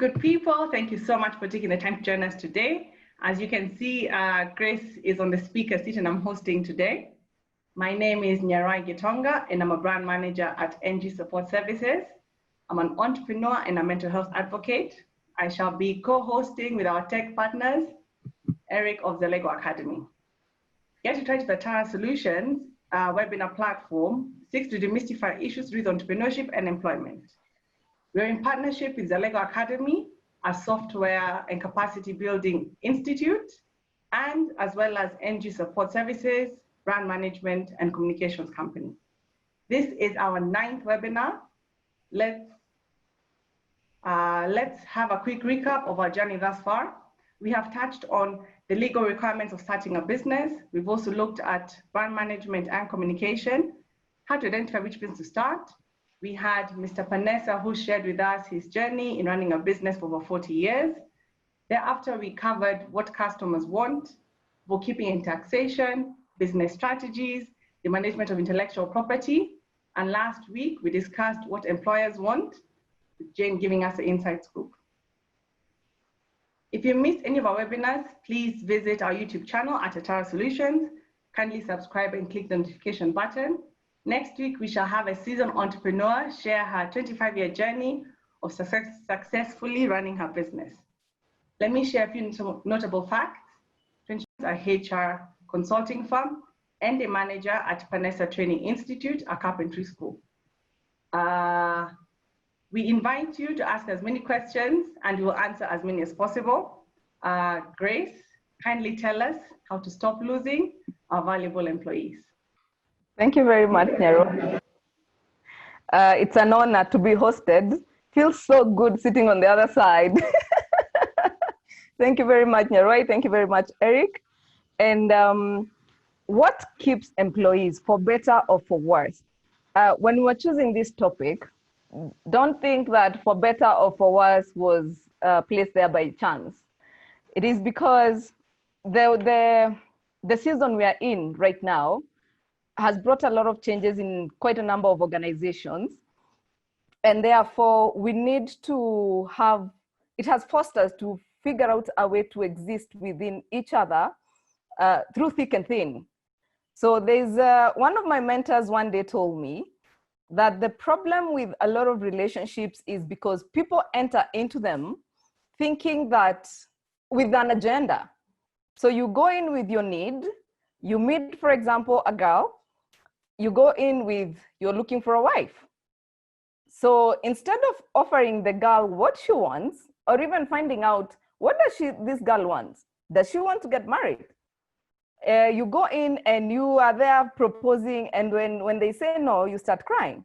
good people. Thank you so much for taking the time to join us today. As you can see, Grace is on the speaker seat and I'm hosting today. My name is Nyarai Gitonga and I'm a brand manager at NG Support Services. I'm an entrepreneur and a mental health advocate. I shall be co-hosting with our tech partners, Eric of the Lego Academy. Get to try to the Tara Solutions webinar platform seeks to demystify issues with entrepreneurship and employment. We're in partnership with the Lego Academy, a software and capacity building institute, and as well as NG Support Services, brand management and communications company. This is our 9th webinar. Let's have a quick recap of our journey thus far. We have touched on the legal requirements of starting a business. We've also looked at brand management and communication, how to identify which business to start. We had Mr. Panessa, who shared with us his journey in running a business for over 40 years. Thereafter, we covered what customers want, bookkeeping and taxation, business strategies, the management of intellectual property. And last week, we discussed what employers want, with Jane giving us the inside scoop. If you missed any of our webinars, please visit our YouTube channel at Atara Solutions. Kindly subscribe and click the notification button. Next week, we shall have a seasoned entrepreneur share her 25-year journey of successfully running her business. Let me share a few notable facts. She's a HR consulting firm and a manager at Panessa Training Institute, a carpentry school. We invite you to ask as many questions and we will answer as many as possible. Grace, kindly tell us how to stop losing our valuable employees. Thank you very much, Nero. It's an honor to be hosted. Feels so good sitting on the other side. Thank you very much, Nero. Thank you very much, Eric. And what keeps employees, for better or for worse? When we're choosing this topic, don't think that for better or for worse was placed there by chance. It is because the season we are in right now has brought a lot of changes in quite a number of organizations. And therefore, we need to have, it has forced us to figure out a way to exist within each other through thick and thin. So there's one of my mentors one day told me that the problem with a lot of relationships is because people enter into them thinking that with an agenda. So you go in with your need, you meet, for example, a girl, you go in with, you're looking for a wife. So instead of offering the girl what she wants, or even finding out what does this girl want? Does she want to get married? You go in and you are there proposing, and when they say no, you start crying.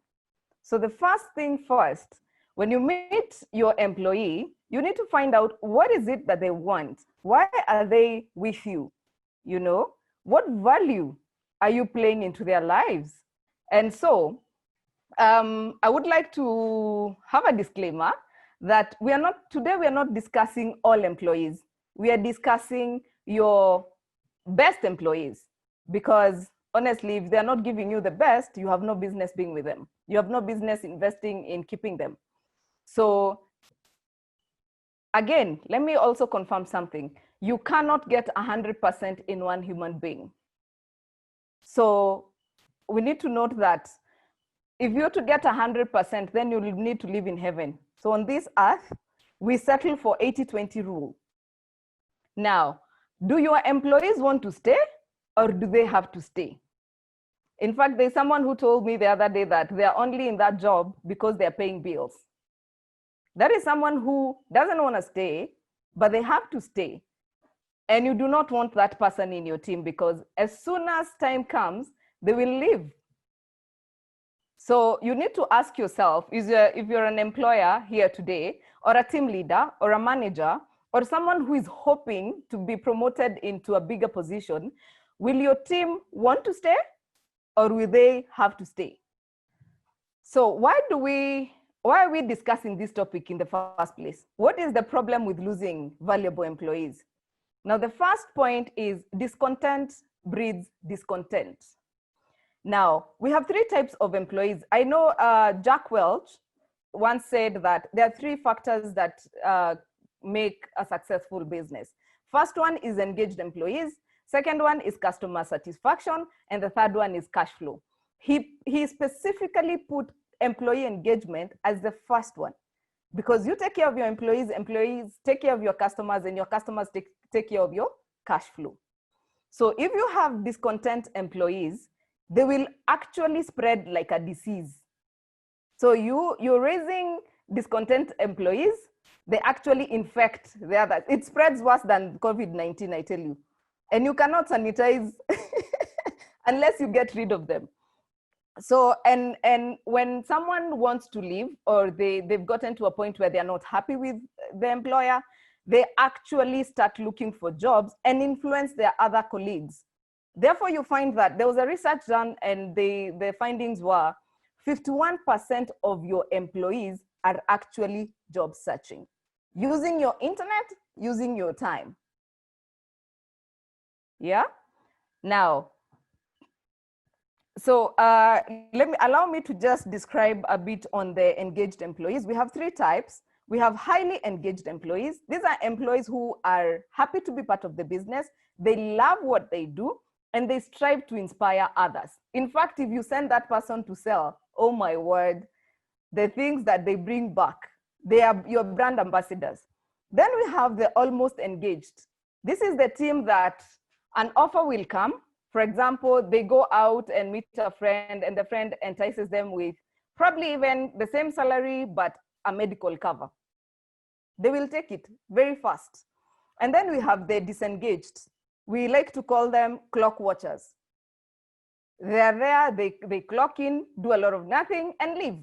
So the first thing first, when you meet your employee, you need to find out what is it that they want? Why are they with you? You know, what value are you playing into their lives? And so I would like to have a disclaimer that today we are not discussing all employees. We are discussing your best employees, because honestly, if they're not giving you the best, you have no business being with them. You have no business investing in keeping them. So again, let me also confirm something. You cannot get 100% in one human being. So we need to note that if you're to get 100%, then you'll need to live in heaven. So on this earth, we settle for 80-20 rule. Now, do your employees want to stay or do they have to stay? In fact, there's someone who told me the other day that they're only in that job because they're paying bills. That is someone who doesn't want to stay, but they have to stay. And you do not want that person in your team because as soon as time comes, they will leave. So you need to ask yourself, if you're an employer here today, or a team leader, or a manager, or someone who is hoping to be promoted into a bigger position, will your team want to stay or will they have to stay? So why are we discussing this topic in the first place? What is the problem with losing valuable employees? Now, the first point is discontent breeds discontent. Now, we have 3 types of employees. I know Jack Welch, once said that there are 3 factors that make a successful business. First one is engaged employees. Second one is customer satisfaction. And the third one is cash flow. He specifically put employee engagement as the first one, because you take care of your employees, employees take care of your customers, and your customers take care of your cash flow. So if you have discontent employees, they will actually spread like a disease. So you're raising discontent employees, they actually infect the others. It spreads worse than COVID-19, I tell you. And you cannot sanitize unless you get rid of them. So, and when someone wants to leave, or they've gotten to a point where they're not happy with the employer, they actually start looking for jobs and influence their other colleagues. Therefore, you find that there was a research done, and the findings were 51% of your employees are actually job searching, using your internet, using your time. Yeah. Now, so allow me to just describe a bit on the engaged employees. We have 3 types. We have highly engaged employees. These are employees who are happy to be part of the business. They love what they do, and they strive to inspire others. In fact, if you send that person to sell, oh my word, the things that they bring back, they are your brand ambassadors. Then we have the almost engaged. This is the team that an offer will come. For example, they go out and meet a friend, and the friend entices them with probably even the same salary, but a medical cover. They will take it very fast. And then we have the disengaged. We like to call them clock watchers. They're there, they clock in, do a lot of nothing, and leave.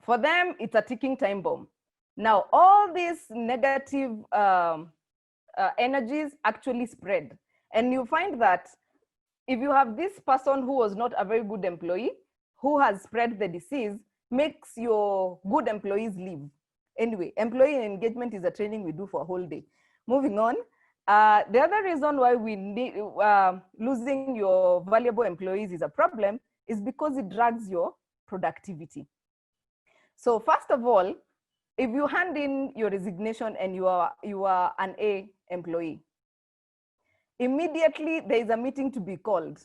For them, it's a ticking time bomb. Now, all these negative energies actually spread. And you find that if you have this person who was not a very good employee, who has spread the disease, makes your good employees leave. Anyway, employee engagement is a training we do for a whole day. Moving on. The other reason why we need losing your valuable employees is a problem is because it drags your productivity. So first of all, if you hand in your resignation and you are an A employee, immediately there is a meeting to be called.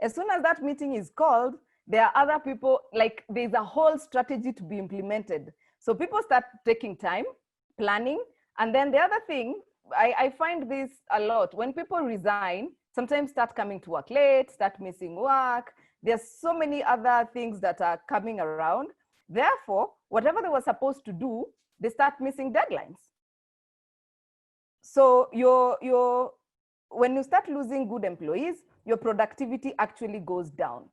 As soon as that meeting is called, there are other people, like there's a whole strategy to be implemented. So people start taking time, planning, and then the other thing, I find this a lot. When people resign, sometimes start coming to work late, start missing work. There's so many other things that are coming around. Therefore, whatever they were supposed to do, they start missing deadlines. So when you start losing good employees, your productivity actually goes down.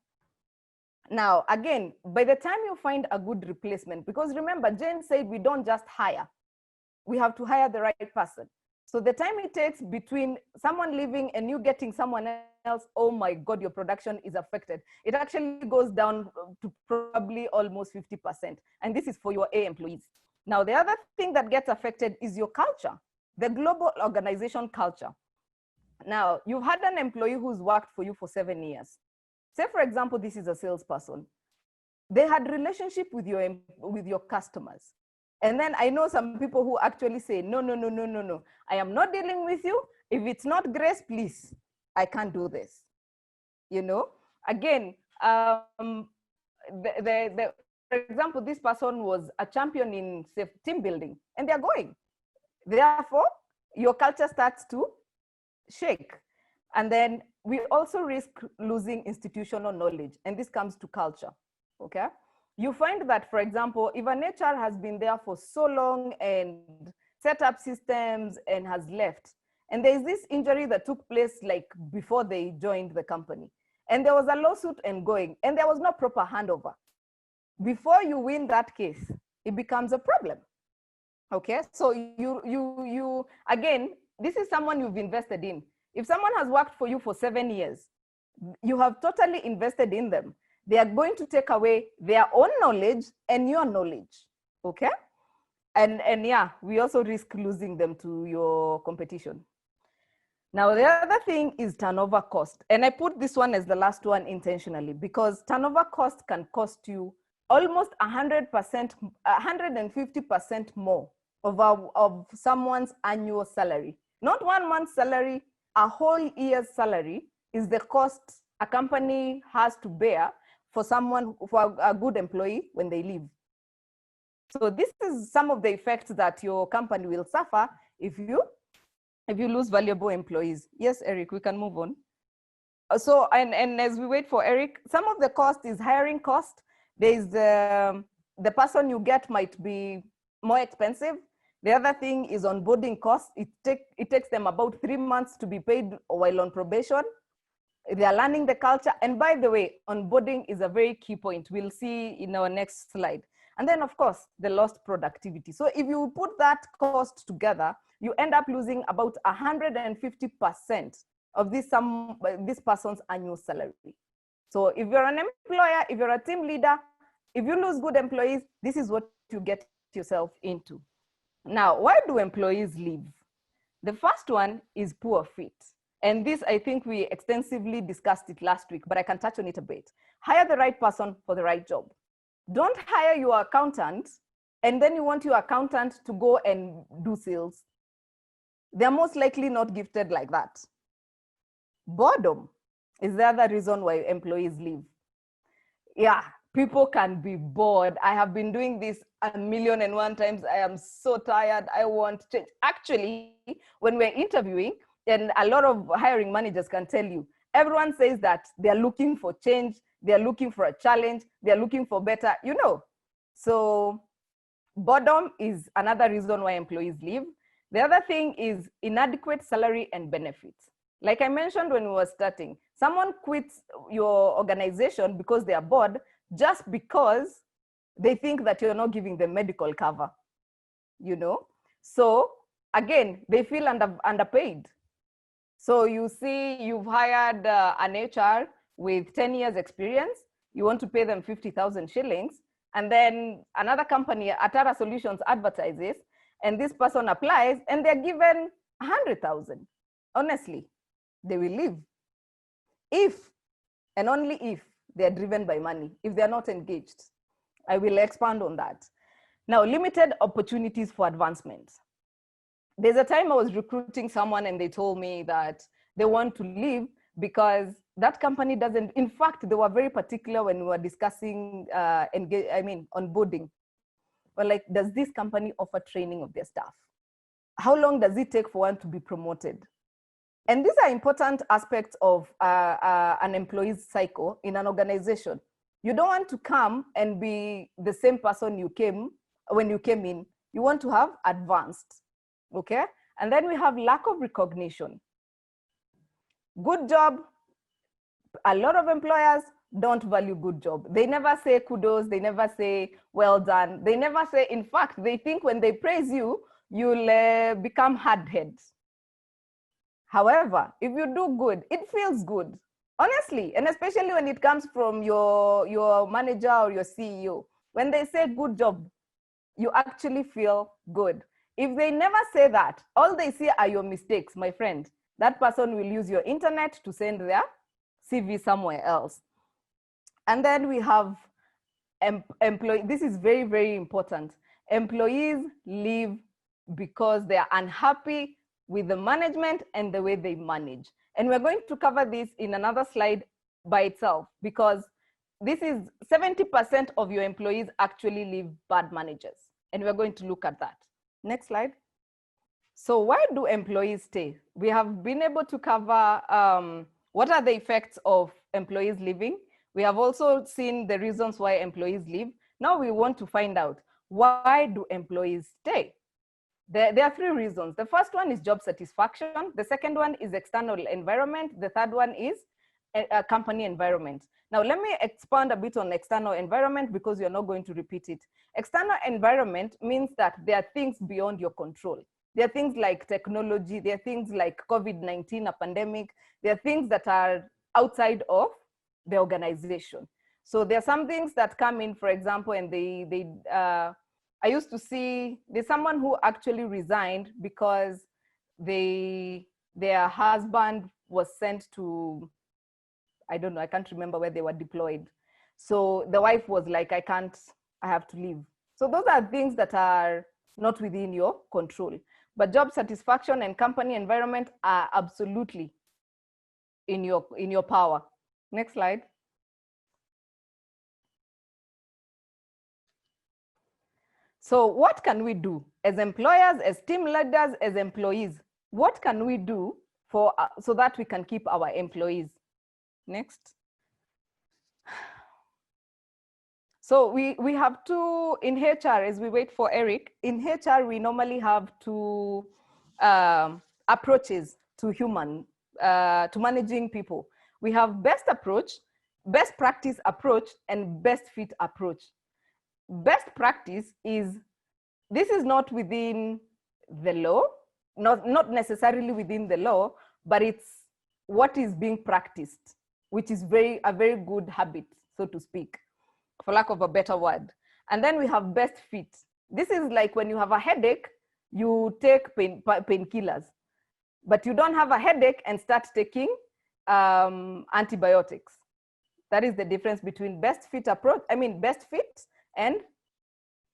Now, again, by the time you find a good replacement, because remember, Jane said we don't just hire, we have to hire the right person. So the time it takes between someone leaving and you getting someone else, oh my God, your production is affected. It actually goes down to probably almost 50%. And this is for your A employees. Now, the other thing that gets affected is your culture, the global organization culture. Now, you've had an employee who's worked for you for 7 years. Say, for example, this is a salesperson. They had relationship with your customers. And then I know some people who actually say, no, I am not dealing with you. If it's not grace, please, I can't do this. You know, again, for example, this person was a champion in team building and they're going. Therefore, your culture starts to shake. And then we also risk losing institutional knowledge. And this comes to culture, okay? You find that, for example, if an HR has been there for so long and set up systems and has left, and there's this injury that took place like before they joined the company, and there was a lawsuit ongoing, and there was no proper handover. Before you win that case, it becomes a problem. Okay, so you again, this is someone you've invested in. If someone has worked for you for 7 years, you have totally invested in them. They are going to take away their own knowledge and your knowledge, okay? And yeah, we also risk losing them to your competition. Now, the other thing is turnover cost. And I put this one as the last one intentionally because turnover cost can cost you almost 100%, 150% more of someone's annual salary. Not 1 month's salary, a whole year's salary is the cost a company has to bear for someone, for a good employee when they leave. So this is some of the effects that your company will suffer if you lose valuable employees. Yes, Eric, we can move on. So, and as we wait for Eric, some of the cost is hiring cost. There is the person you get might be more expensive. The other thing is onboarding costs. It takes them about 3 months to be paid while on probation. They are learning the culture. And by the way, onboarding is a very key point. We'll see in our next slide. And then of course, the lost productivity. So if you put that cost together, you end up losing about 150% of this person's annual salary. So if you're an employer, if you're a team leader, if you lose good employees, this is what you get yourself into. Now, why do employees leave? The first one is poor fit. And this, I think we extensively discussed it last week, but I can touch on it a bit. Hire the right person for the right job. Don't hire your accountant and then you want your accountant to go and do sales. They're most likely not gifted like that. Boredom is the other reason why employees leave. Yeah, people can be bored. I have been doing this 1,000,001 times. I am so tired. I want change. Actually, when we're interviewing, and a lot of hiring managers can tell you, everyone says that they're looking for change, they're looking for a challenge, they're looking for better, you know. So boredom is another reason why employees leave. The other thing is inadequate salary and benefits. Like I mentioned when we were starting, someone quits your organization because they are bored, just because they think that you're not giving them medical cover, you know? So again, they feel underpaid. So you see, you've hired an HR with 10 years experience, you want to pay them 50,000 shillings, and then another company, Atara Solutions, advertises, and this person applies, and they're given 100,000. Honestly, they will leave. If, and only if, they're driven by money, if they're not engaged. I will expand on that. Now, limited opportunities for advancement. There's a time I was recruiting someone and they told me that they want to leave because that company doesn't, in fact, they were very particular when we were discussing onboarding. But like, does this company offer training of their staff? How long does it take for one to be promoted? And these are important aspects of an employee's cycle in an organization. You don't want to come and be the same person you came when you came in. You want to have advanced. Okay, and then we have lack of recognition. Good job. A lot of employers don't value good job. They never say kudos. They never say well done. They never say, in fact, they think when they praise you, you'll become hard-headed. However, if you do good, it feels good, honestly, and especially when it comes from your manager or your CEO. When they say good job, you actually feel good. If they never say that, all they see are your mistakes, my friend. That person will use your internet to send their CV somewhere else. And then we have employee. This is very, very important. Employees leave because they are unhappy with the management and the way they manage. And we're going to cover this in another slide by itself, because this is 70% of your employees actually leave bad managers. And we're going to look at that. Next slide. So why do employees stay? We have been able to cover what are the effects of employees leaving. We have also seen the reasons why employees leave. Now we want to find out, why do employees stay? There are 3 reasons. The first one is job satisfaction. The second one is external environment. The third one is a company environment. Now, let me expand a bit on external environment because you're not going to repeat it. External environment means that there are things beyond your control. There are things like technology. There are things like COVID-19, a pandemic. There are things that are outside of the organization. So there are some things that come in, for example, and I used to see, there's someone who actually resigned because their husband was sent to, I don't know, I can't remember where they were deployed. So the wife was like, I have to leave. So those are things that are not within your control. But job satisfaction and company environment are absolutely in your power. Next slide. So what can we do as employers, as team leaders, as employees? What can we do for so that we can keep our employees? Next. So we have two in HR, as we wait for Eric. In HR, we normally have two approaches to to managing people. We have best approach, best practice approach, and best fit approach. Best practice this is not within the law, not necessarily within the law, but it's what is being practiced, which is a very good habit, so to speak, for lack of a better word. And then we have best fit. This is like when you have a headache, you take painkillers, but you don't have a headache and start taking antibiotics. That is the difference between best fit approach, best fit and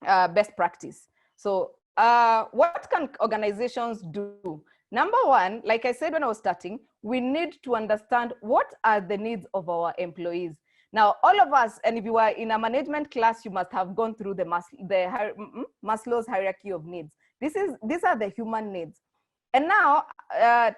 best practice. So what can organizations do? Number one, like I said when I was starting, we need to understand what are the needs of our employees. Now, all of us, and if you are in a management class, you must have gone through the Maslow's hierarchy of needs. These are the human needs. And now,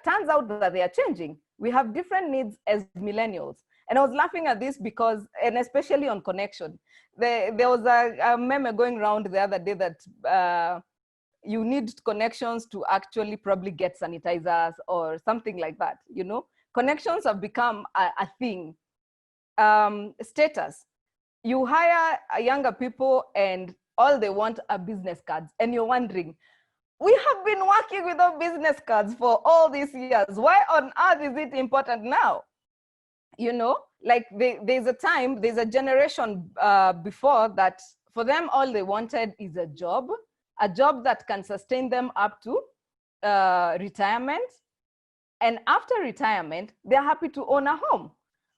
turns out that they are changing. We have different needs as millennials. And I was laughing at this because, and especially on connection, there was a meme going around the other day that you need connections to actually probably get sanitizers or something like that, you know? Connections have become a thing. Status. You hire younger people and all they want are business cards. And you're wondering, we have been working without business cards for all these years. Why on earth is it important now? You know, like there's a generation before that for them, all they wanted is a job that can sustain them up to retirement. And after retirement, they're happy to own a home.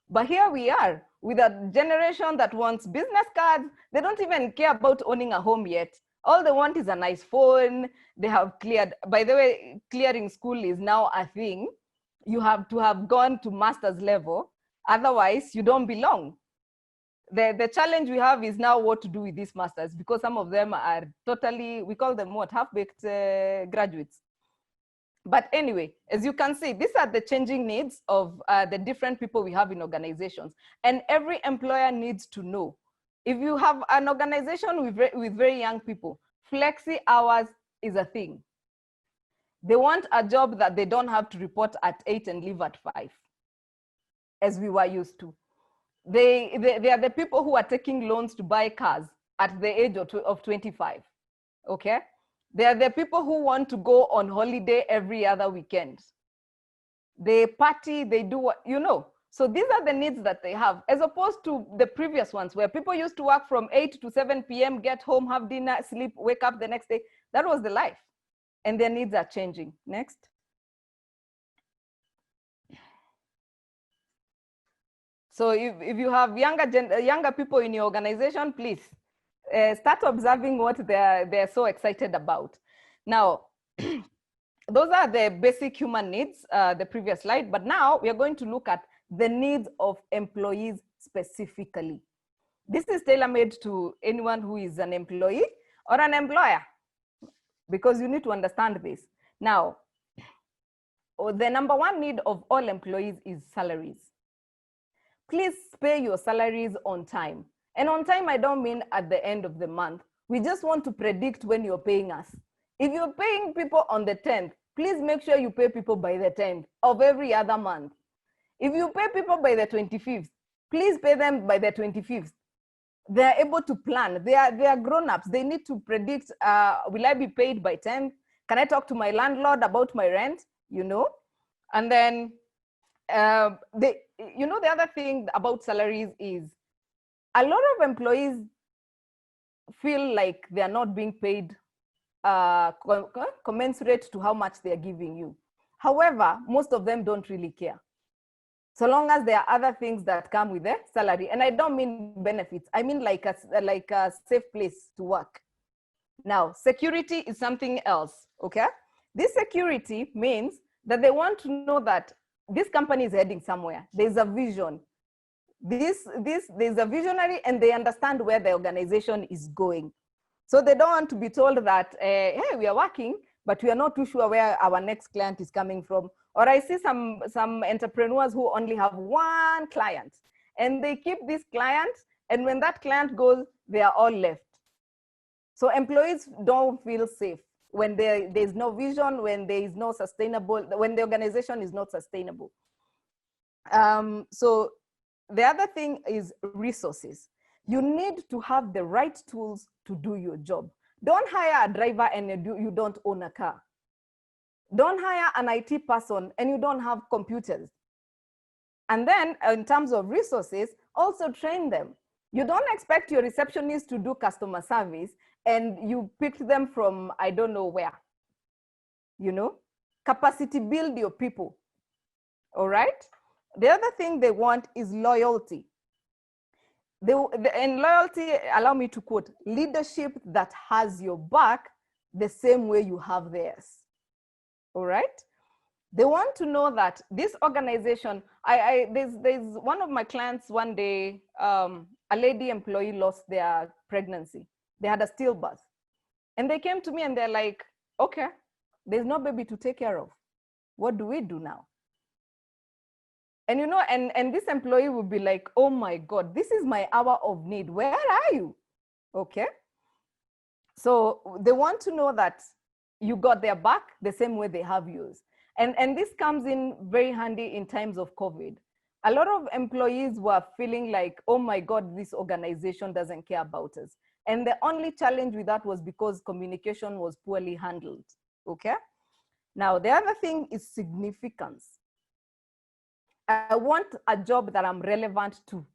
But here we are with a generation that wants business cards. They don't even care about owning a home yet. All they want is a nice phone. They have cleared, by the way, clearing school is now a thing. You have to have gone to master's level. Otherwise, you don't belong. The challenge we have is now what to do with these masters, because some of them are totally, we call them what, half-baked graduates. But anyway, as you can see, these are the changing needs of the different people we have in organizations. And every employer needs to know. If you have an organization with very young people, flexi hours is a thing. They want a job that they don't have to report at 8 and leave at 5, as we were used to. They are the people who are taking loans to buy cars at the age of 25, okay? They are the people who want to go on holiday every other weekend. They party, they do what, you know. So these are the needs that they have, as opposed to the previous ones where people used to work from 8 to 7 p.m., get home, have dinner, sleep, wake up the next day. That was the life. And their needs are changing. Next. So if you have younger people in your organization, please start observing what they're so excited about. Now, those are the basic human needs, the previous slide, but now we are going to look at the needs of employees specifically. This is tailor-made to anyone who is an employee or an employer, because you need to understand this. Now, the number one need of all employees is salaries. Please pay your salaries on time. And on time, I don't mean at the end of the month. We just want to predict when you're paying us. If you're paying people on the 10th, please make sure you pay people by the 10th of every other month. If you pay people by the 25th, please pay them by the 25th. They're able to plan. They are grown-ups. They need to predict, will I be paid by 10th? Can I talk to my landlord about my rent? You know? And then, you know, the other thing about salaries is a lot of employees feel like they are not being paid commensurate to how much they are giving you. However, most of them don't really care. so long as there are other things that come with the salary. And I don't mean benefits. I mean like a safe place to work. Now, security is something else, okay? This security means that they want to know that this company is heading somewhere. There's a vision. There's a visionary, and they understand where the organization is going. So they don't want to be told that, hey, we are working, but we are not too sure where our next client is coming from. Or I see some entrepreneurs who only have one client, and they keep this client, and when that client goes, they are all left. So employees don't feel safe when there's no vision, when there is no sustainable, when the organization is not sustainable. So the other thing is resources. You need to have the right tools to do your job. Don't hire a driver and you don't own a car. Don't hire an IT person and you don't have computers. And then in terms of resources, also train them. You don't expect your receptionist to do customer service and you picked them from, I don't know where. You know, capacity build your people. All right. The other thing they want is loyalty. And loyalty, allow me to quote, leadership that has your back the same way you have theirs. All right. They want to know that this organization, there's one of my clients one day, a lady employee lost their pregnancy. They had a stillbirth. And they came to me and they're like, okay, there's no baby to take care of. What do we do now? And you know, and this employee would be like, oh my God, this is my hour of need. Where are you? Okay. So they want to know that you got their back the same way they have yours. And this comes in very handy in times of COVID. A lot of employees were feeling like, oh my God, this organization doesn't care about us. And the only challenge with that was because communication was poorly handled, okay? Now, the other thing is significance. I want a job that I'm relevant to,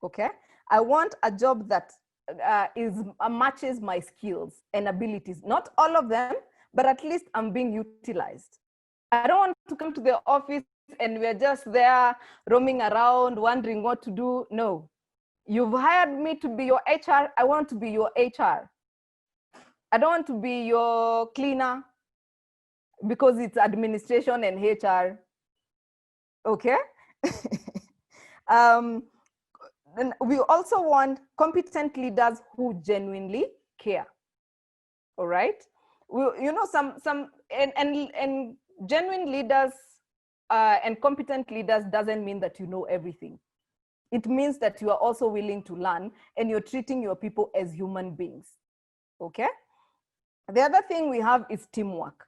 okay? I want a job that matches my skills and abilities. Not all of them, but at least I'm being utilized. I don't want to come to the office and we're just there roaming around, wondering what to do. No, you've hired me to be your HR. I want to be your HR. I don't want to be your cleaner because it's administration and HR. Okay. Then we also want competent leaders who genuinely care. All right. You know, and genuine leaders and competent leaders doesn't mean that you know everything. It means that you are also willing to learn and you're treating your people as human beings. Okay. The other thing we have is teamwork.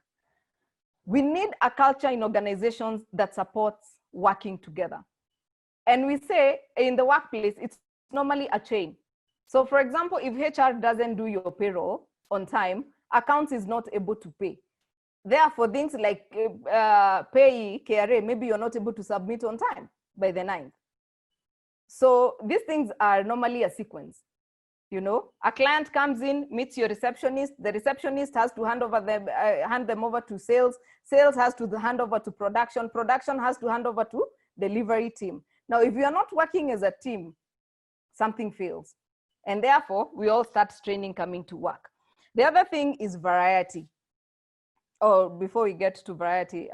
We need a culture in organizations that supports working together. And we say in the workplace, it's normally a chain. So for example, if HR doesn't do your payroll on time, accounts is not able to pay. Therefore, things like pay, KRA, maybe you're not able to submit on time by the 9th. So these things are normally a sequence. You know, a client comes in, meets your receptionist. The receptionist has to hand them over to sales. Sales has to hand over to production. Production has to hand over to delivery team. Now, if you are not working as a team, something fails. And therefore, we all start straining coming to work. The other thing is variety. Or before we get to variety,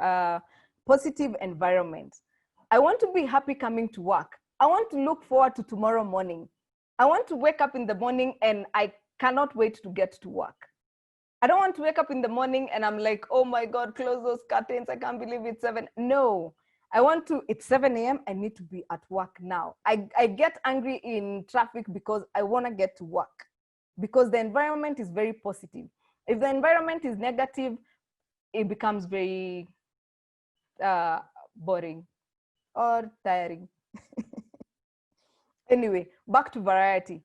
positive environment. I want to be happy coming to work. I want to look forward to tomorrow morning. I want to wake up in the morning and I cannot wait to get to work. I don't want to wake up in the morning and I'm like, oh my God, close those curtains. I can't believe it's 7. No, I want to, it's 7 a.m. I need to be at work now. I get angry in traffic because I want to get to work because the environment is very positive. If the environment is negative, it becomes very boring or tiring. Anyway, back to variety.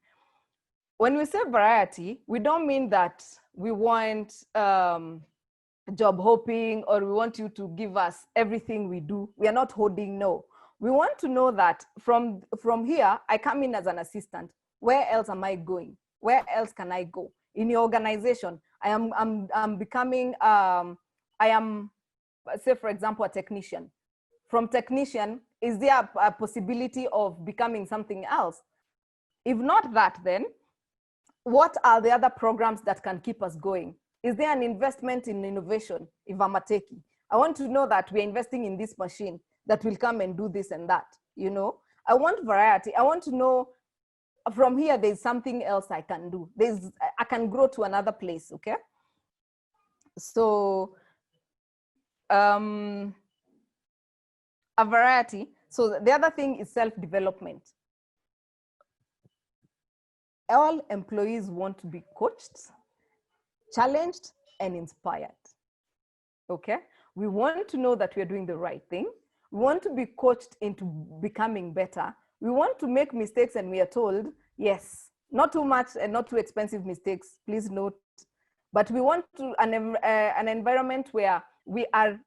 When we say variety, we don't mean that we want job hopping or we want you to give us everything we do. We are not holding, no. We want to know that from here, I come in as an assistant. Where else am I going? Where else can I go? In your organization, I'm becoming, I am, say for example, a technician. From technician, is there a possibility of becoming something else? If not that, then what are the other programs that can keep us going? Is there an investment in innovation? If I'm a techie, I want to know that we're investing in this machine that will come and do this and that, you know? I want variety. I want to know from here, there's something else I can do. I can grow to another place, okay? So, a variety. So the other thing is self-development. All employees want to be coached, challenged, and inspired, okay? We want to know that we're doing the right thing. We want to be coached into becoming better. We want to make mistakes and we are told, yes, not too much and not too expensive mistakes, please note. But we want to an environment where we are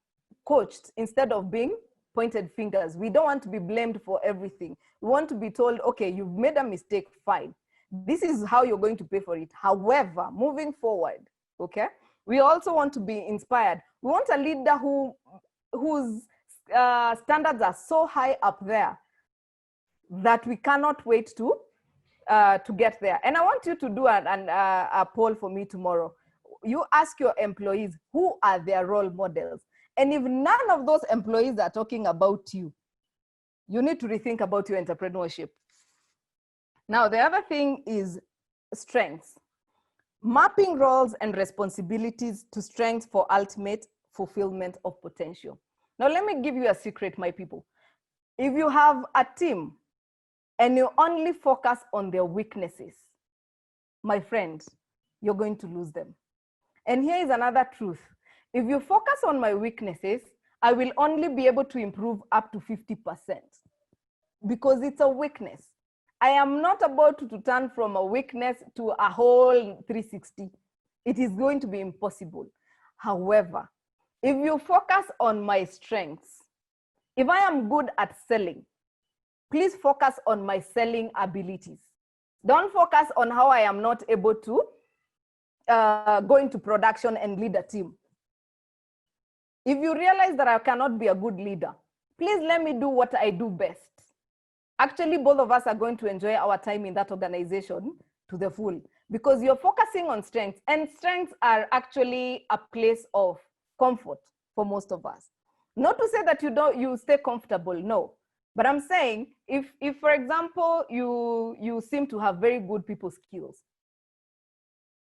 coached instead of being pointed fingers. We don't want to be blamed for everything. We want to be told, okay, you've made a mistake, fine. This is how you're going to pay for it. However, moving forward, okay, we also want to be inspired. We want a leader whose standards are so high up there that we cannot wait to get there. And I want you to do a poll for me tomorrow. You ask your employees, who are their role models? And if none of those employees are talking about you, you need to rethink about your entrepreneurship. Now, the other thing is strengths. Mapping roles and responsibilities to strengths for ultimate fulfillment of potential. Now, let me give you a secret, my people. If you have a team and you only focus on their weaknesses, my friend, you're going to lose them. And here is another truth. If you focus on my weaknesses, I will only be able to improve up to 50% because it's a weakness. I am not about to turn from a weakness to a whole 360. It is going to be impossible. However, if you focus on my strengths, if I am good at selling, please focus on my selling abilities. Don't focus on how I am not able to go into production and lead a team. If you realize that I cannot be a good leader, please let me do what I do best. Actually, both of us are going to enjoy our time in that organization to the full because you're focusing on strengths, and strengths are actually a place of comfort for most of us. Not to say that you stay comfortable, no. But I'm saying if for example, you seem to have very good people skills,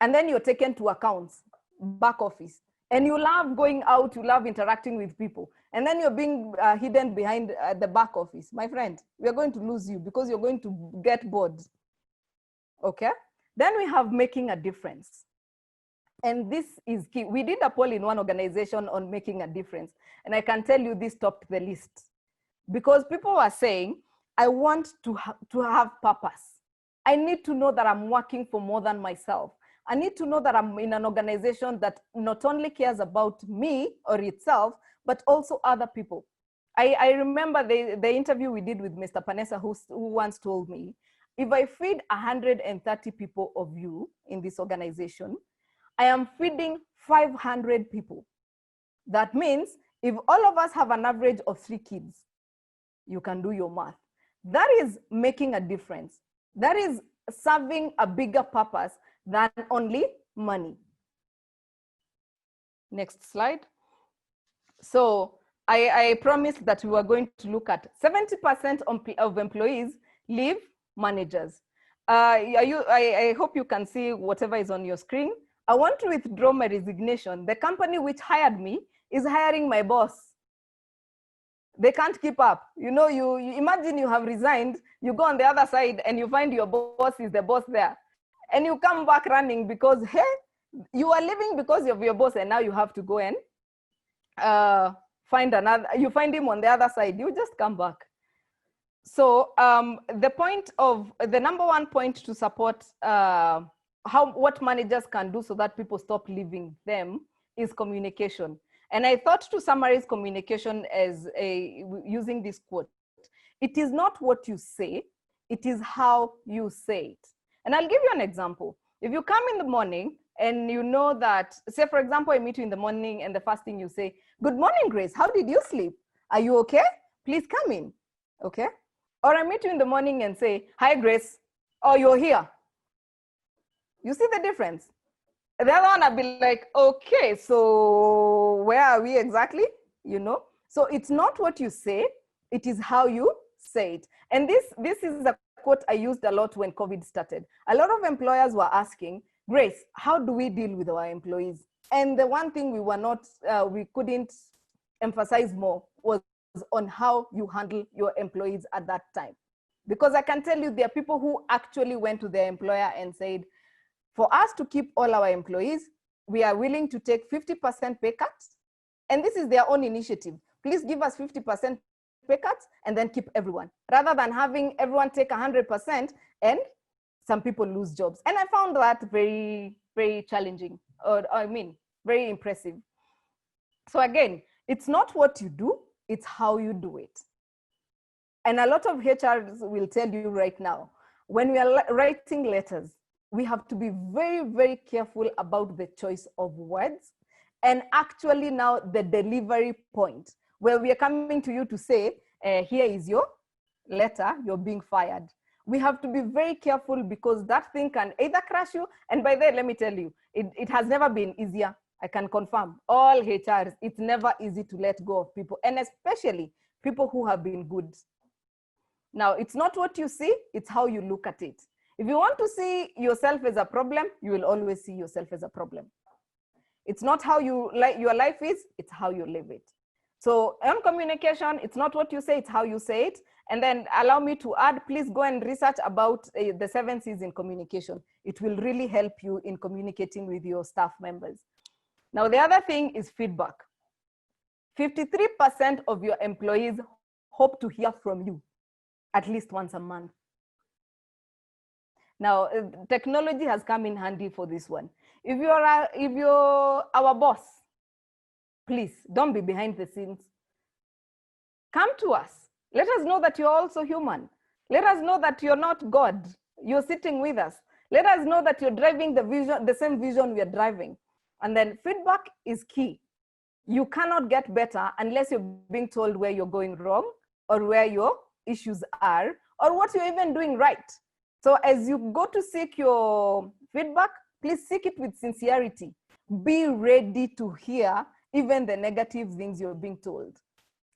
and then you're taken to accounts, back office, and you love going out, you love interacting with people, and then you're being hidden behind the back office, my friend, we're going to lose you because you're going to get bored, okay? Then we have making a difference. And this is key. We did a poll in one organization on making a difference, and I can tell you this topped the list because people were saying, I want to have purpose. I need to know that I'm working for more than myself. I need to know that I'm in an organization that not only cares about me or itself, but also other people. I remember the interview we did with Mr. Panessa, who once told me, if I feed 130 people of you in this organization, I am feeding 500 people. That means if all of us have an average of 3 kids, you can do your math. That is making a difference. That is serving a bigger purpose than only money. Next slide. So I promised that we were going to look at 70% of employees leave managers. I hope you can see whatever is on your screen. I want to withdraw my resignation. The company which hired me is hiring my boss. They can't keep up. You know, you imagine you have resigned, you go on the other side and you find your boss is the boss there. And you come back running because, hey, you are leaving because of your boss and now you have to go and find another, you find him on the other side, you just come back. So the number one point to support what managers can do so that people stop leaving them is communication. And I thought to summarize communication as using this quote. It is not what you say, it is how you say it. And I'll give you an example. If you come in the morning and you know that, say for example, I meet you in the morning and the first thing you say, good morning, Grace, how did you sleep? Are you okay? Please come in. okay? Or I meet you in the morning and say, hi, Grace, oh, you're here. You see the difference? The other one, I'll be like, okay, so where are we exactly? You know? So it's not what you say, it is how you say it. And this is a quote I used a lot when COVID started. A lot of employers were asking, Grace, how do we deal with our employees? And the one thing we couldn't emphasize more was on how you handle your employees at that time. Because I can tell you, there are people who actually went to their employer and said, for us to keep all our employees, we are willing to take 50% pay cuts. And this is their own initiative. Please give us 50% pay cuts and then keep everyone, rather than having everyone take 100% and some people lose jobs. And I found that very, very challenging, or I mean, very impressive. So again, it's not what you do, it's how you do it. And a lot of HRs will tell you right now, when we are writing letters, we have to be very, very careful about the choice of words, and actually now the delivery point, where we are coming to you to say, here is your letter, you're being fired. We have to be very careful, because that thing can either crush you, and by that, let me tell you, it has never been easier. I can confirm, all HRs, it's never easy to let go of people, and especially people who have been good. Now, it's not what you see, it's how you look at it. If you want to see yourself as a problem, you will always see yourself as a problem. It's not how your life is, it's how you live it. So on communication, it's not what you say, it's how you say it. And then allow me to add, please go and research about the 7 C's in communication. It will really help you in communicating with your staff members. Now, the other thing is feedback. 53% of your employees hope to hear from you at least once a month. Now, technology has come in handy for this one. If you're our boss, please don't be behind the scenes. Come to us. Let us know that you're also human. Let us know that you're not God. You're sitting with us. Let us know that you're driving the same vision we are driving. And then feedback is key. You cannot get better unless you're being told where you're going wrong, or where your issues are, or what you're even doing right. So as you go to seek your feedback, please seek it with sincerity. Be ready to hear even the negative things you're being told.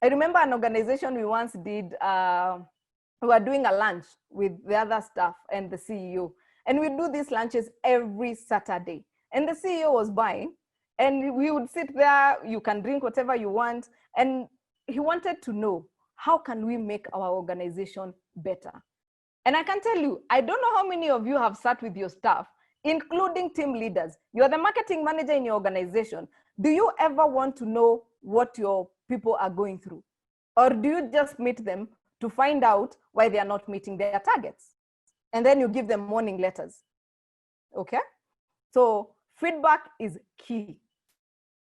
I remember an organization we once did, we were doing a lunch with the other staff and the CEO. And we do these lunches every Saturday. And the CEO was buying, and we would sit there, you can drink whatever you want. And he wanted to know, how can we make our organization better? And I can tell you, I don't know how many of you have sat with your staff, including team leaders. You're the marketing manager in your organization. Do you ever want to know what your people are going through? Or do you just meet them to find out why they are not meeting their targets? And then you give them warning letters, okay? So feedback is key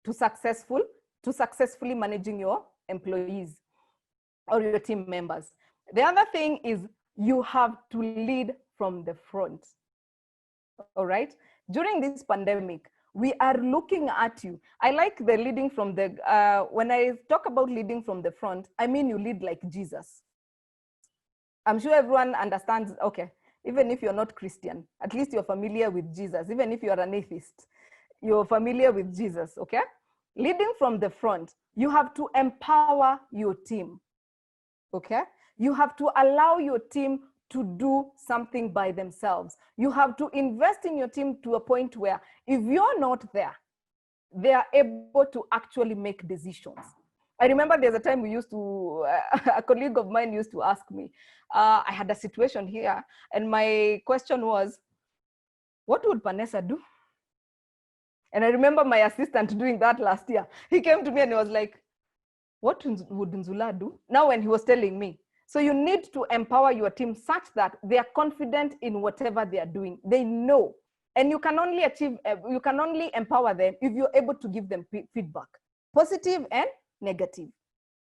to successfully managing your employees or your team members. The other thing is, you have to lead from the front, all right? During this pandemic, we are looking at you. I like the leading from the, when I talk about leading from the front, I mean you lead like Jesus. I'm sure everyone understands, okay, even if you're not Christian, at least you're familiar with Jesus. Even if you're an atheist, you're familiar with Jesus, okay? Leading from the front, you have to empower your team, okay? You have to allow your team to do something by themselves. You have to invest in your team to a point where if you're not there, they are able to actually make decisions. I remember there's a time we used to, a colleague of mine used to ask me, I had a situation here, and my question was, what would Vanessa do? And I remember my assistant doing that last year. He came to me and he was like, what would Nzula do? Now when he was telling me. So you need to empower your team such that they are confident in whatever they are doing. They know. And you can only empower them if you're able to give them feedback, positive and negative,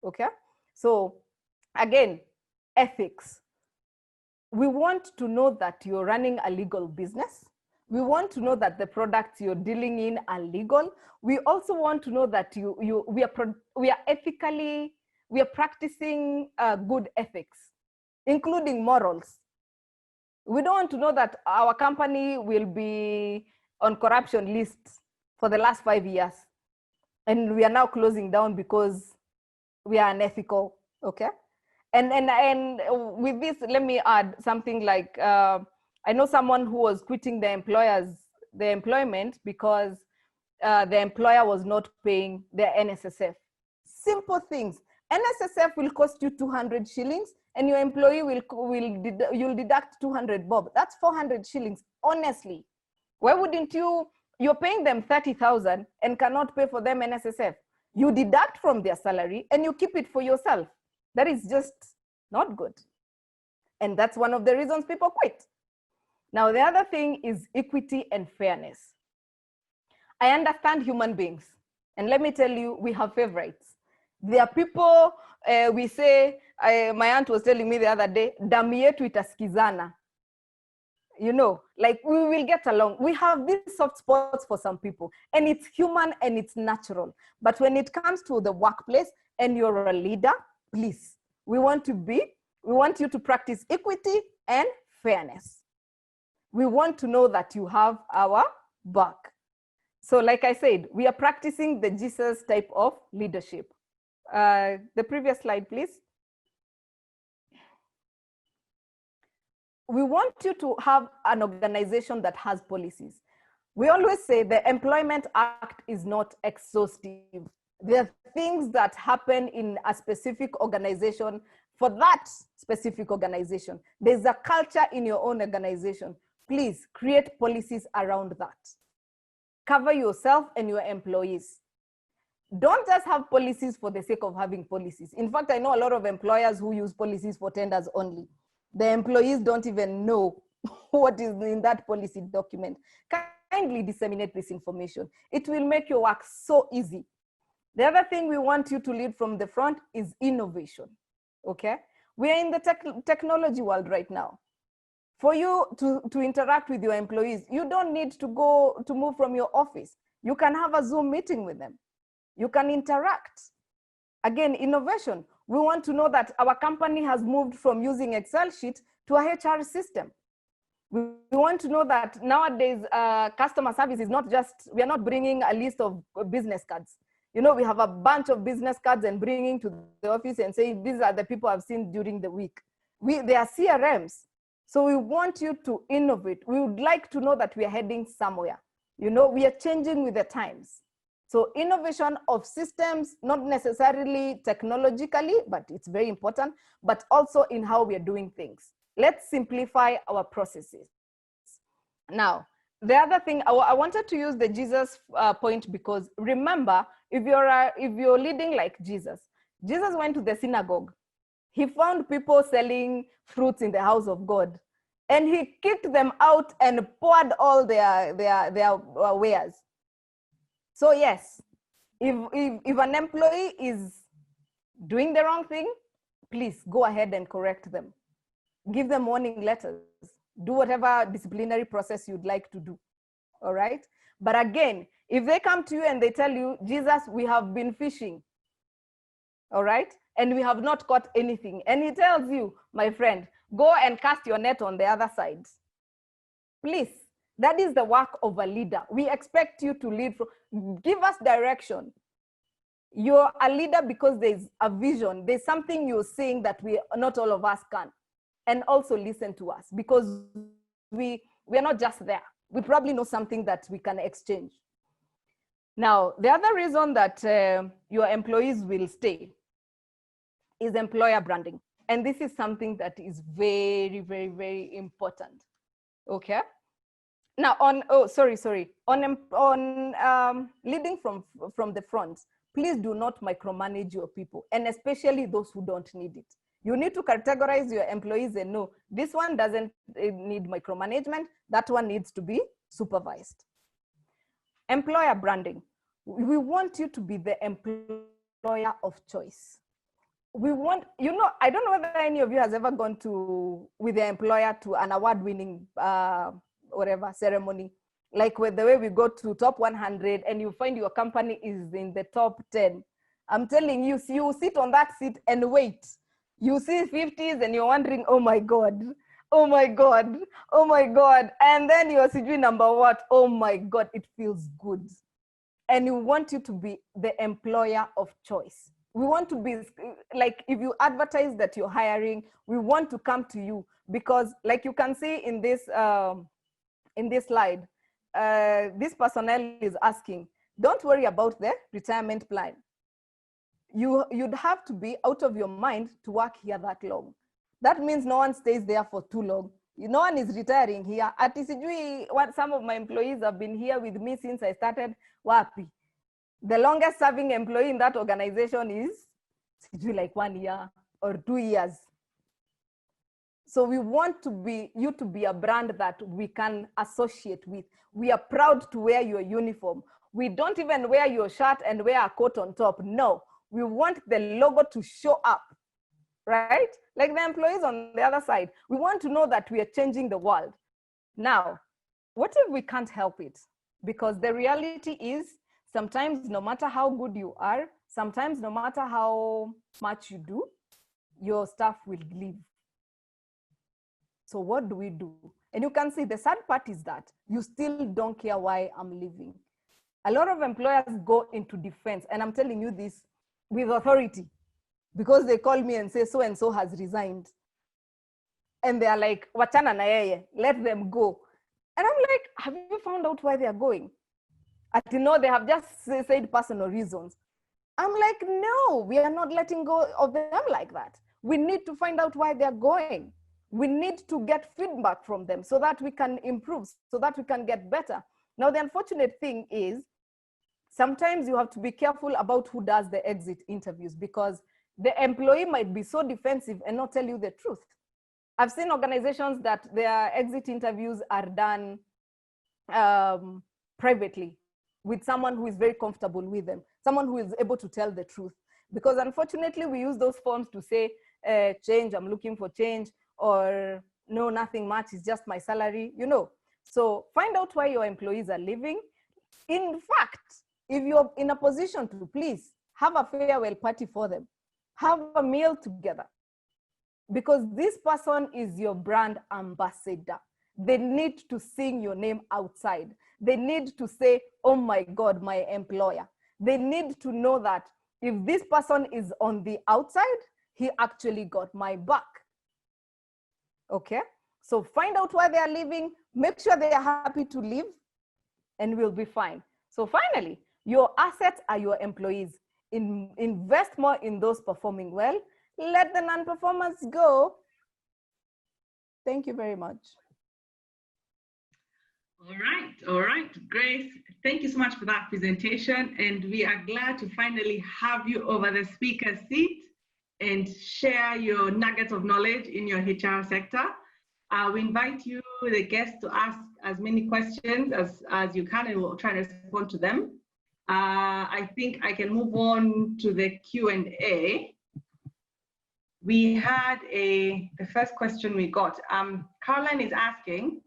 okay? So again, ethics. We want to know that you're running a legal business. We want to know that the products you're dealing in are legal. We also want to know that we are ethically we are practicing good ethics, including morals. We don't want to know that our company will be on corruption lists for the last 5 years, and we are now closing down because we are unethical, okay? And with this, let me add something like, I know someone who was quitting the employment because the employer was not paying their NSSF. Simple things. NSSF will cost you 200 shillings and your employee you'll deduct 200 bob. That's 400 shillings, honestly. Why wouldn't you're paying them 30,000 and cannot pay for them NSSF. You deduct from their salary and you keep it for yourself. That is just not good. And that's one of the reasons people quit. Now, the other thing is equity and fairness. I understand human beings. And let me tell you, we have favorites. There are people, we say, my aunt was telling me the other day, damu yetu itasikizana. You know, like we will get along. We have these soft spots for some people, and it's human and it's natural. But when it comes to the workplace and you're a leader, please, we want you to practice equity and fairness. We want to know that you have our back. So like I said, we are practicing the Jesus type of leadership. The previous slide, please. We want you to have an organization that has policies. We always say the Employment Act is not exhaustive. There are things that happen in a specific organization for that specific organization. There's a culture in your own organization. Please create policies around that. Cover yourself and your employees. Don't just have policies for the sake of having policies. In fact, I know a lot of employers who use policies for tenders only. The employees don't even know what is in that policy document. Kindly disseminate this information. It will make your work so easy. The other thing we want you to lead from the front is innovation, okay? We are in the technology world right now. For you to interact with your employees, you don't need to move from your office. You can have a Zoom meeting with them. You can interact. Again, innovation. We want to know that our company has moved from using Excel sheet to a HR system. We want to know that nowadays customer service is not just, we are not bringing a list of business cards. You know, we have a bunch of business cards and bringing to the office and saying, these are the people I've seen during the week. They are CRMs. So we want you to innovate. We would like to know that we are heading somewhere. You know, we are changing with the times. So innovation of systems, not necessarily technologically, but it's very important, but also in how we are doing things. Let's simplify our processes. Now, the other thing, I wanted to use the Jesus point because remember, if you're leading like Jesus went to the synagogue. He found people selling fruits in the house of God, and he kicked them out and poured all their wares. So yes, if an employee is doing the wrong thing, please go ahead and correct them. Give them warning letters. Do whatever disciplinary process you'd like to do, all right? But again, if they come to you and they tell you, Jesus, we have been fishing, all right? And we have not caught anything. And he tells you, my friend, go and cast your net on the other side. Please, that is the work of a leader. We expect you to lead, give us direction. You're a leader because there's a vision. There's something you're saying that not all of us can. And also listen to us because we are not just there. We probably know something that we can exchange. Now, the other reason that your employees will stay is employer branding. And this is something that is very, very, very important. Okay. Now on leading from the front, please do not micromanage your people, and especially those who don't need it. You need to categorize your employees and know this one doesn't need micromanagement, that one needs to be supervised. Employer branding. We want you to be the employer of choice. We want, you know, I don't know whether any of you has ever gone with the employer to an award-winning whatever ceremony, like with the way we go to top 100 and you find your company is in the top 10 I'm telling you, you sit on that seat and wait. You see 50s and you're wondering, oh my God, oh my God, oh my God. And then you're sijui number what? Oh my God, it feels good. And we want you to be the employer of choice. We want to be, like, if you advertise that you're hiring, we want to come to you, because like you can see in this slide, this personnel is asking, don't worry about the retirement plan. You'd have to be out of your mind to work here that long. That means no one stays there for too long. No one is retiring here. At sijui what some of my employees have been here with me since I started wapi. The longest serving employee in that organization is sijui like 1 year or 2 years. So we want you to be a brand that we can associate with. We are proud to wear your uniform. We don't even wear your shirt and wear a coat on top. No, we want the logo to show up, right? Like the employees on the other side. We want to know that we are changing the world. Now, what if we can't help it? Because the reality is, sometimes no matter how good you are, sometimes no matter how much you do, your staff will leave. So what do we do? And you can see the sad part is that you still don't care why I'm leaving. A lot of employers go into defense, and I'm telling you this with authority, because they call me and say, so-and-so has resigned. And they are like, wachana na yeye, let them go. And I'm like, have you found out why they are going? They have just said personal reasons. I'm like, no, we are not letting go of them like that. We need to find out why they're going. We need to get feedback from them so that we can improve, so that we can get better. Now, the unfortunate thing is, sometimes you have to be careful about who does the exit interviews, because the employee might be so defensive and not tell you the truth. I've seen organizations that their exit interviews are done privately with someone who is very comfortable with them, someone who is able to tell the truth. Because unfortunately, we use those forms to say, change, I'm looking for change, or no, nothing much, it's just my salary, you know. So find out why your employees are leaving. In fact, if you're in a position to, please have a farewell party for them, have a meal together, because this person is your brand ambassador. They need to sing your name outside. They need to say, oh my God, my employer. They need to know that if this person is on the outside, he actually got my back. Okay, so find out why they are leaving, make sure they are happy to leave, and we'll be fine. So finally, your assets are your employees. Invest more in those performing well. Let the non-performers go. Thank you very much. All right, Grace, thank you so much for that presentation. And we are glad to finally have you over the speaker seat and share your nuggets of knowledge in your HR sector. We invite you, the guests, to ask as many questions as you can, and we'll try to respond to them. I think I can move on to the Q&A. We had the first question we got. Caroline is asking,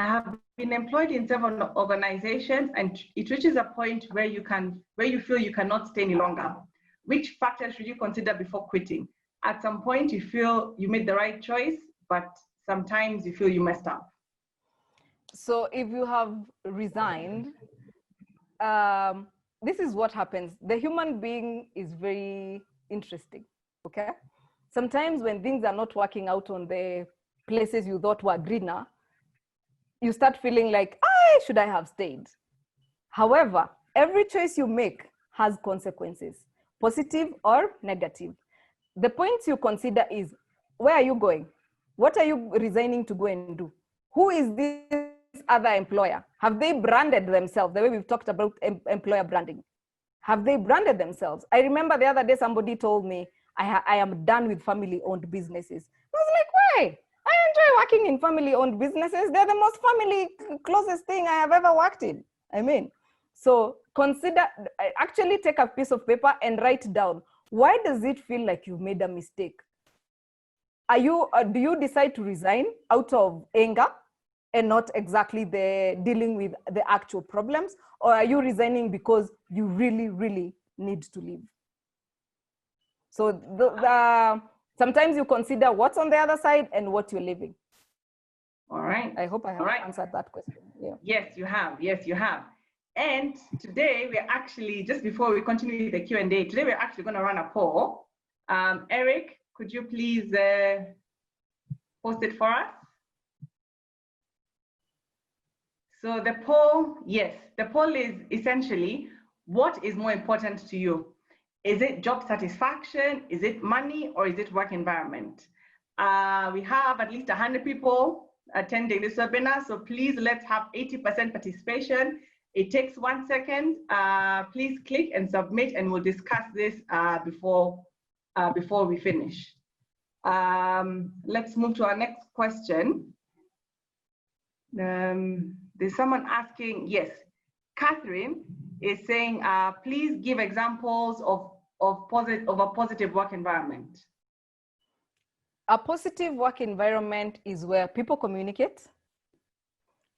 I have been employed in several organizations, and it reaches a point where you feel you cannot stay any longer. Which factors should you consider before quitting? At some point, you feel you made the right choice, but sometimes you feel you messed up. So if you have resigned, this is what happens. The human being is very interesting, okay? Sometimes when things are not working out on the places you thought were greener, you start feeling like, should I have stayed? However, every choice you make has consequences, positive or negative. The points you consider is, where are you going? What are you resigning to go and do? Who is this other employer? Have they branded themselves the way we've talked about employer branding? Have they branded themselves? I remember the other day somebody told me, I am done with family-owned businesses. I was like, why? I enjoy working in family-owned businesses. They're the most family closest thing I have ever worked in. I mean, so actually take a piece of paper and write down, why does it feel like you've made a mistake? Do you decide to resign out of anger and not exactly dealing with the actual problems? Or are you resigning because you really, really need to leave? So sometimes you consider what's on the other side and what you're living. All right. I hope I have answered that question. Yeah. Yes, you have. Yes, you have. And today we're actually, just before we continue with the Q&A, today we're actually going to run a poll. Eric, could you please post it for us? So the poll, yes, the poll is essentially, what is more important to you? Is it job satisfaction? Is it money? Or is it work environment? We have at least 100 people attending this webinar, so please let's have 80% participation. It takes 1 second. Please click and submit, and we'll discuss this before we finish. Let's move to our next question. There's someone asking, yes, Catherine is saying, please give examples of a positive work environment. A positive work environment is where people communicate.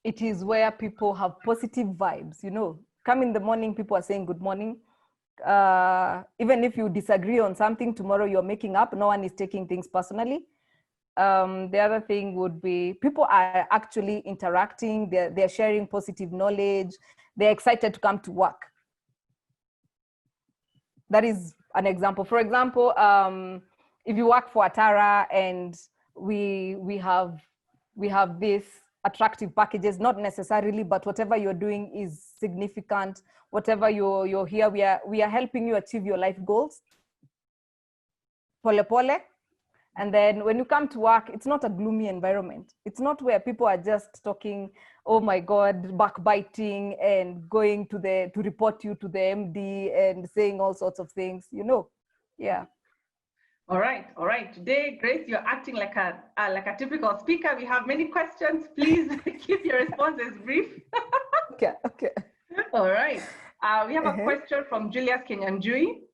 It is where people have positive vibes. You know, come in the morning, people are saying good morning. Even if you disagree on something, tomorrow you're making up, no one is taking things personally. The other thing would be people are actually interacting, they're sharing positive knowledge, they're excited to come to work. That is an example. For example, if you work for Atara and we have these attractive packages, not necessarily, but whatever you're doing is significant. Whatever you're here, we are helping you achieve your life goals. Pole pole. And then when you come to work, it's not a gloomy environment. It's not where people are just talking, oh my God, backbiting and going to report you to the MD and saying all sorts of things, you know. Yeah. All right. Today, Grace, you're acting like a typical speaker. We have many questions. Please keep your responses brief. Okay. All right. We have a question from Julius Kenyanjui.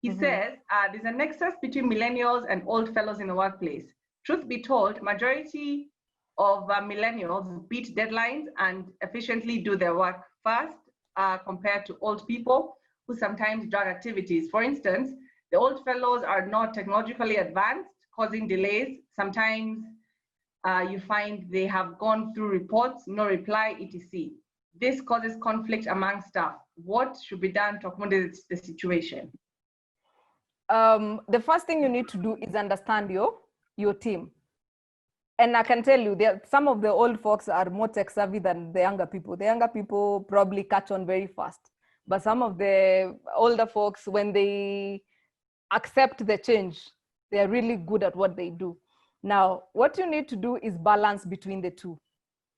He says, there's a nexus between millennials and old fellows in the workplace. Truth be told, majority of millennials beat deadlines and efficiently do their work fast compared to old people who sometimes drag activities. For instance, the old fellows are not technologically advanced, causing delays. Sometimes you find they have gone through reports, no reply, etc. This causes conflict among staff. What should be done to accommodate the situation? The first thing you need to do is understand your team. And I can tell you that some of the old folks are more tech savvy than the younger people. The younger people probably catch on very fast. But some of the older folks, when they accept the change, they're really good at what they do. Now, what you need to do is balance between the two,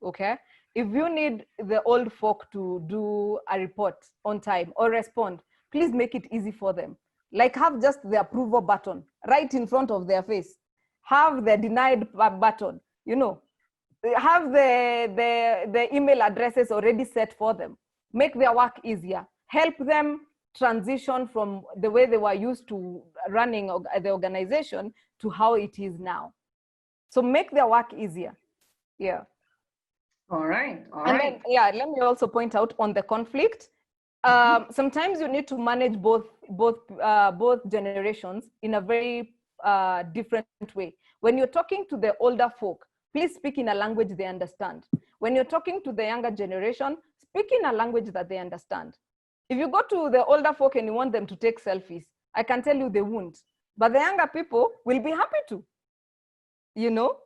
okay? If you need the old folk to do a report on time or respond, please make it easy for them. Like have just the approval button right in front of their face. Have the denied button, you know. Have the email addresses already set for them. Make their work easier. Help them transition from the way they were used to running the organization to how it is now. So make their work easier. Yeah. All right. Then, yeah, let me also point out on the conflict. Sometimes you need to manage both generations in a very different way. When you're talking to the older folk, please speak in a language they understand. When you're talking to the younger generation, speak in a language that they understand. If you go to the older folk and you want them to take selfies, I can tell you they won't. But the younger people will be happy to, you know?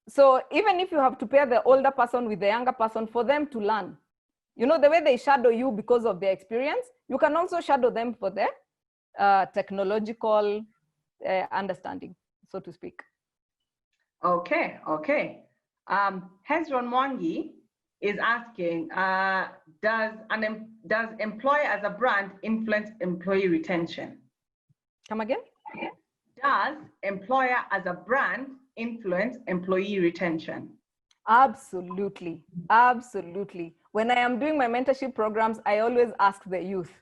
So even if you have to pair the older person with the younger person for them to learn, you know, the way they shadow you because of their experience, you can also shadow them for their technological understanding, so to speak. Okay. Hezron Mwangi is asking, does employer as a brand influence employee retention? Come again? Does employer as a brand influence employee retention? Absolutely. When I am doing my mentorship programs, I always ask the youth,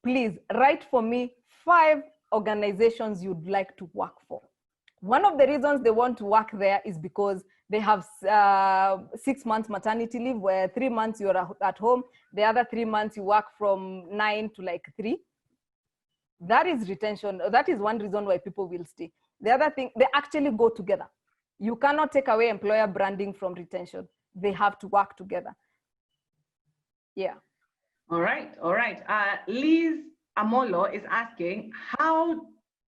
please write for me 5 organizations you'd like to work for. One of the reasons they want to work there is because they have 6 months maternity leave, where 3 months you're at home. The other 3 months you work from 9 to like 3. That is retention. That is one reason why people will stay. The other thing, they actually go together. You cannot take away employer branding from retention. They have to work together. Yeah. All right, all right. Liz Amolo is asking how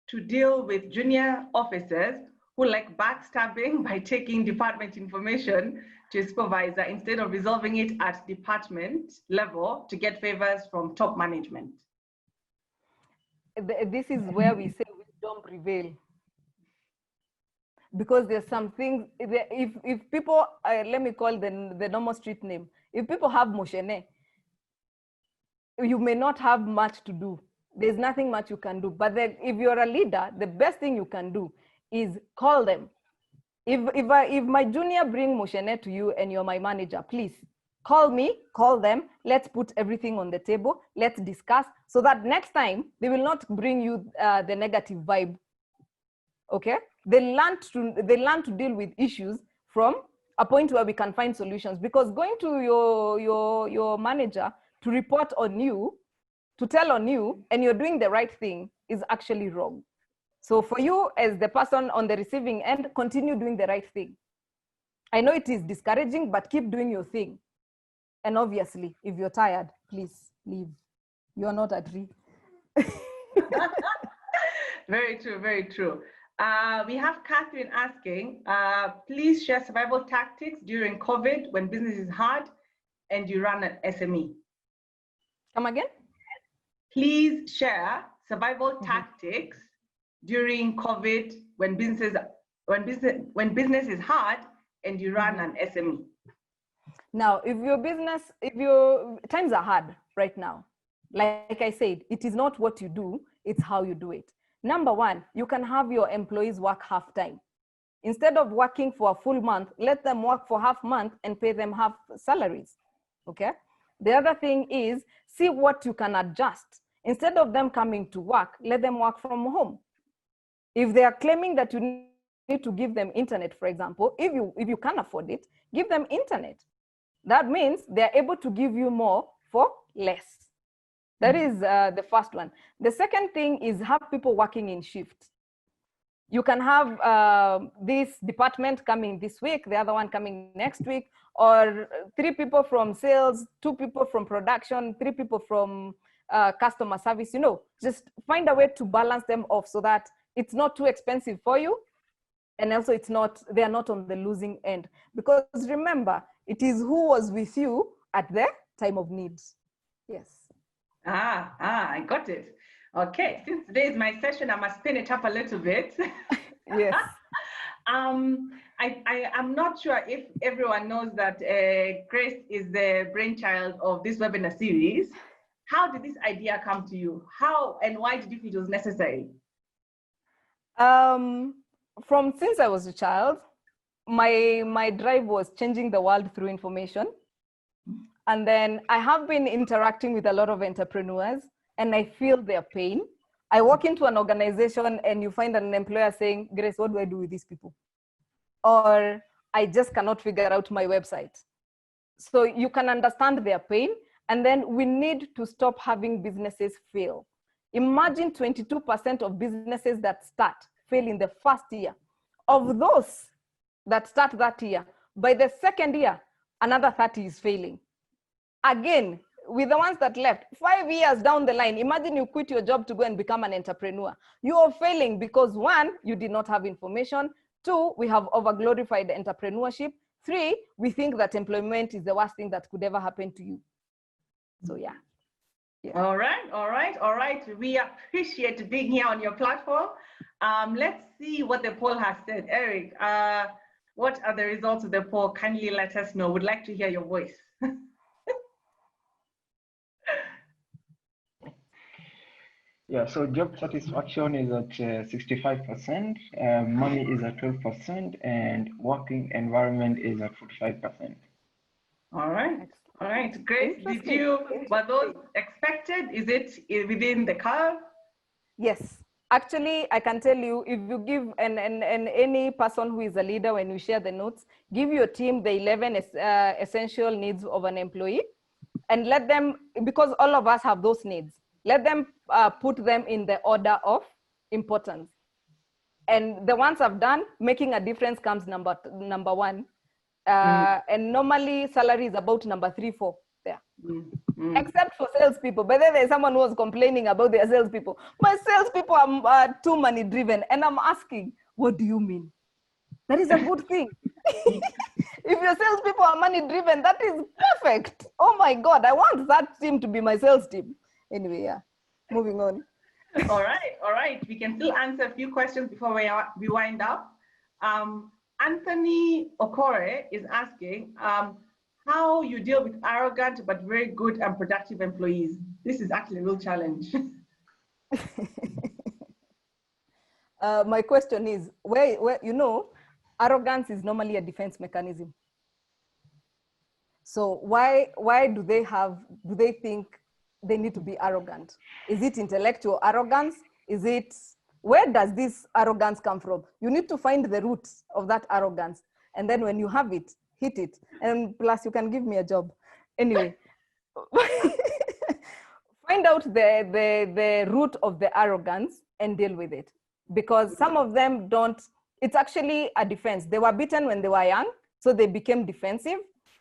to deal with junior officers who like backstabbing by taking department information to a supervisor instead of resolving it at department level to get favors from top management. This is where we say wisdom prevail. Because there's some things, if people, let me call the normal street name, if people have moshene, you may not have much to do. There's nothing much you can do. But then if you're a leader, the best thing you can do is call them. If my junior bring moshene to you and you're my manager, please call me, call them. Let's put everything on the table. Let's discuss so that next time they will not bring you the negative vibe. Okay? They learn to deal with issues from a point where we can find solutions, because going to your manager to report on you, to tell on you, and you're doing the right thing is actually wrong. So for you as the person on the receiving end, continue doing the right thing. I know it is discouraging, but keep doing your thing. And obviously, if you're tired, please leave. You're not at risk. Very true, very true. We have Catherine asking, please share survival tactics during COVID when business is hard and you run an SME. Come again? Please share survival tactics during COVID when business is hard and you run an SME. Now, if times are hard right now, like I said, it is not what you do, it's how you do it. Number one, you can have your employees work half time. Instead of working for a full month, let them work for half month and pay them half salaries, okay? The other thing is, see what you can adjust. Instead of them coming to work, let them work from home. If they are claiming that you need to give them internet, for example, if you can afford it, give them internet. That means they're able to give you more for less. That is the first one. The second thing is have people working in shifts. You can have this department coming this week, the other one coming next week, or 3 people from sales, 2 people from production, 3 people from customer service. You know, just find a way to balance them off so that it's not too expensive for you, and also they are not on the losing end. Because remember, it is who was with you at the time of need. Yes. I got it. Okay, since today is my session, I must spin it up a little bit. Yes. I'm not sure if everyone knows that Grace is the brainchild of this webinar series. How did this idea come to you? How and why did you feel it was necessary? Since I was a child, my drive was changing the world through information. And then I have been interacting with a lot of entrepreneurs and I feel their pain. I walk into an organization and you find an employer saying, Grace, what do I do with these people? Or I just cannot figure out my website. So you can understand their pain. And then we need to stop having businesses fail. Imagine 22% of businesses that start fail in the first year. Of those that start that year, by the second year, another 30 is failing. Again, with the ones that left, 5 years down the line, imagine you quit your job to go and become an entrepreneur. You are failing because 1, you did not have information. 2, we have overglorified entrepreneurship. 3, we think that employment is the worst thing that could ever happen to you. So yeah. All right. We appreciate being here on your platform. Let's see what the poll has said. Eric, what are the results of the poll? Kindly let us know. Would like to hear your voice. Yeah, so job satisfaction is at 65%, money is at 12%, and working environment is at 45%. All right. Grace, were those expected? Is it within the curve? Yes. Actually, I can tell you, if you give any person who is a leader, when you share the notes, give your team the 11 essential needs of an employee and let them, because all of us have those needs, let them put them in the order of importance. And the ones I've done, making a difference comes number one. And normally salary is about number 3, 4 there. Except for salespeople. But then there's someone who was complaining about their salespeople. My salespeople are too money driven. And I'm asking, what do you mean? That is a good thing. If your salespeople are money driven, that is perfect. Oh my God, I want that team to be my sales team. Anyway, yeah, moving on. All right. We can still answer a few questions before we wind up. Anthony Okore is asking how you deal with arrogant but very good and productive employees. This is actually a real challenge. My question is, where arrogance is normally a defense mechanism. So why do they think they need to be arrogant? Is it intellectual arrogance? Where does this arrogance come from? You need to find the roots of that arrogance. And then when you have it, hit it. And plus you can give me a job. Anyway, find out the root of the arrogance and deal with it. Because some of them don't, it's actually a defense. They were beaten when they were young, so they became defensive.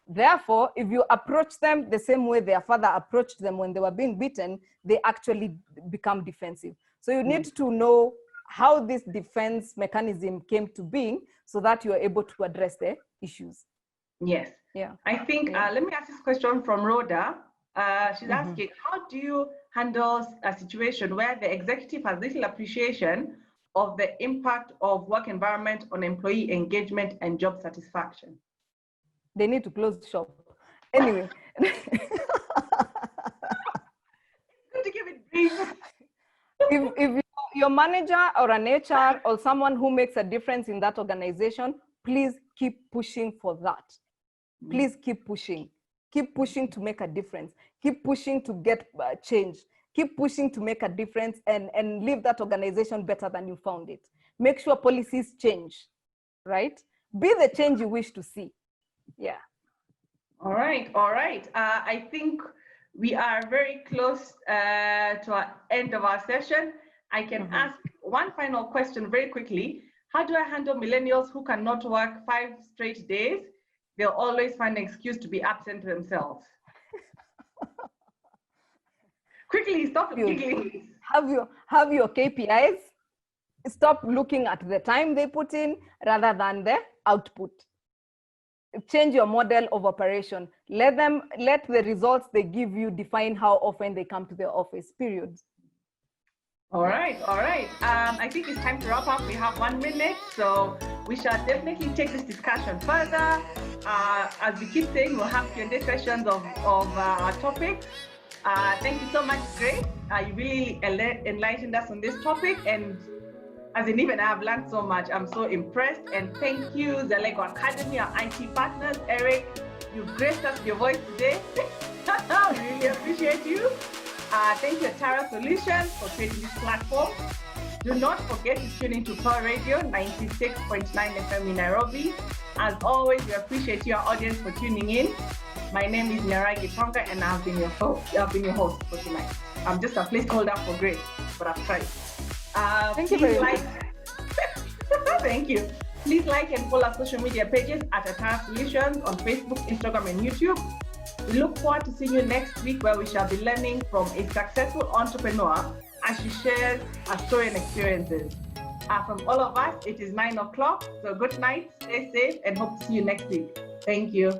Therefore, if you approach them the same way their father approached them when they were being beaten, they actually become defensive. So you need to know how this defense mechanism came to being so that you are able to address the issues. Yes. Yeah. I think, let me ask this question from Rhoda. She's asking, how do you handle a situation where the executive has little appreciation of the impact of work environment on employee engagement and job satisfaction? They need to close the shop. Anyway. Good to give it brief. If your manager or an HR or someone who makes a difference in that organization, please keep pushing for that. Please keep pushing. Keep pushing to make a difference. Keep pushing to get change. Keep pushing to make a difference and leave that organization better than you found it. Make sure policies change, right? Be the change you wish to see. Yeah. All right. I think we are very close to our end of our session. I can ask one final question very quickly. How do I handle millennials who cannot work 5 straight days? They'll always find an excuse to be absent themselves. Quickly, stop giggling. Have your KPIs. Stop looking at the time they put in rather than the output. Change your model of operation. Let the results they give you define how often they come to the office, period. All right. I think it's time to wrap up. We have 1 minute, so we shall definitely take this discussion further. As we keep saying, we'll have Q&A sessions of our topic. Thank you so much, Grace. You really enlightened us on this topic, and as in even I have learned so much. I'm so impressed, and thank you, the Lego Academy, our IT partners. Eric, you've graced us with your voice today. We really appreciate you. Thank you, Tara Solutions, for creating this platform. Do not forget to tune into Power Radio 96.9 FM in Nairobi. As always, we appreciate your audience for tuning in. My name is Nzula Gitonga, and I've been your host for tonight. I'm just a placeholder for Grace, but I've tried. Thank you very much. Thank you. Please like and follow our social media pages at Atara Solutions on Facebook, Instagram, and YouTube. We look forward to seeing you next week, where we shall be learning from a successful entrepreneur as she shares her story and experiences. From all of us, it is 9 o'clock. So good night, stay safe, and hope to see you next week. Thank you.